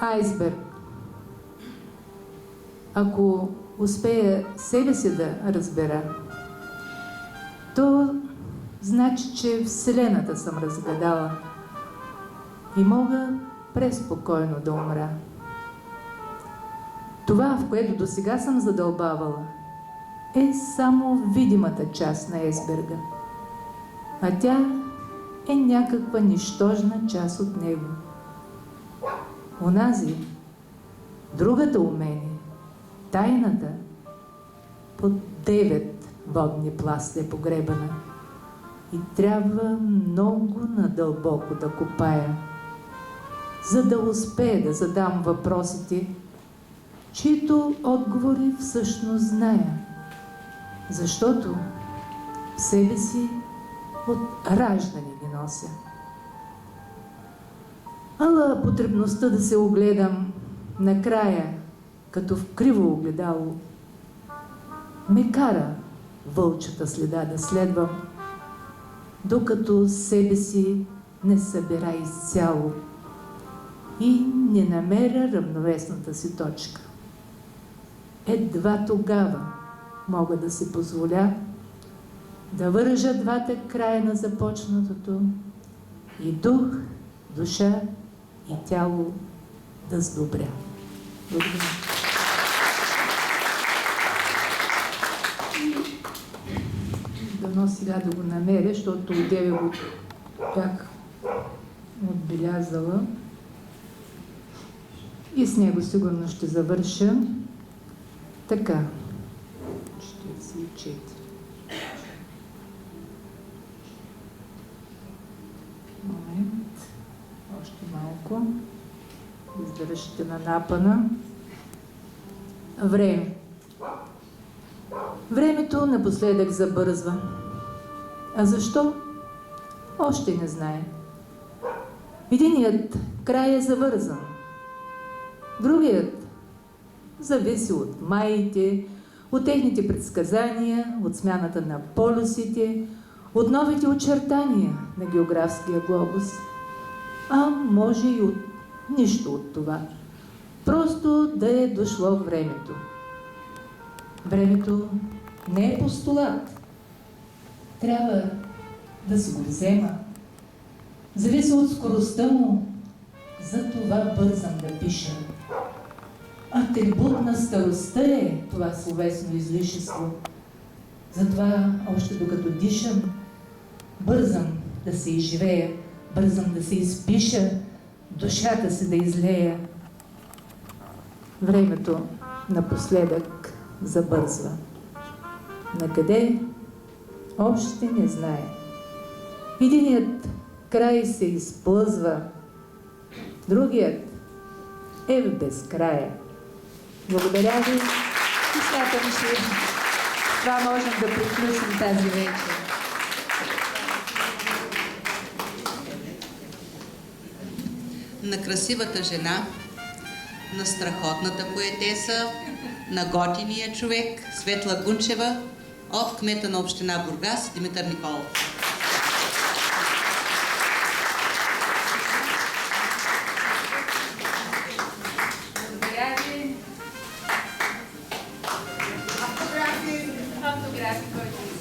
Айсберг. Ако успея себе си да разбера, то значи, че Вселената съм разгадала и мога преспокойно да умра. Това, в което досега съм задълбавала, е само видимата част на айсберга, а тя е някаква нищожна част от него. Онази, другата умение, тайната, под 9 водни пласта е погребана и трябва много надълбоко да копая, за да успея да задам въпросите, чието отговори всъщност зная, защото в себе си от раждане ги нося. Ала потребността да се огледам накрая, като в криво огледало, ме кара вълчата следа да следвам, докато себе си не събера изцяло и не намеря равновесната си точка. Едва тогава мога да си позволя да вържа двата края на започнатото и дух, душа и тяло да сдобря. Благодаря. Дано сега да го намеря, защото одеве го бях отбелязала и с него сигурно ще завърша. Така. 44. Момент. Още малко. Издържите на напъна. Време. Времето напоследък забързва. А защо? Още не знае. Единият край е завързан. Другият зависи от маите, от техните предсказания, от смяната на полюсите, от новите очертания на географския глобус. А може и от нищо от това. Просто да е дошло времето. Времето не е постулат. Трябва да си го взема. Зависи от скоростта му. Затова бързам да пиша. Атрибут на старостта е това словесно излишество. Затова, още докато дишам, бързам да се изживея, бързам да се изпиша, душата си да излея. Времето напоследък забързва. Накъде? Още не знае. Единият край се изплъзва, другият е в безкрая. Благодаря ви и смятам, че това можем да приключим тази вечер. На красивата жена, на страхотната поетеса, на готиния човек Светла Гунчева от кмета на община Бургас Димитър Николов. Благодаря ви. Автографи, който ви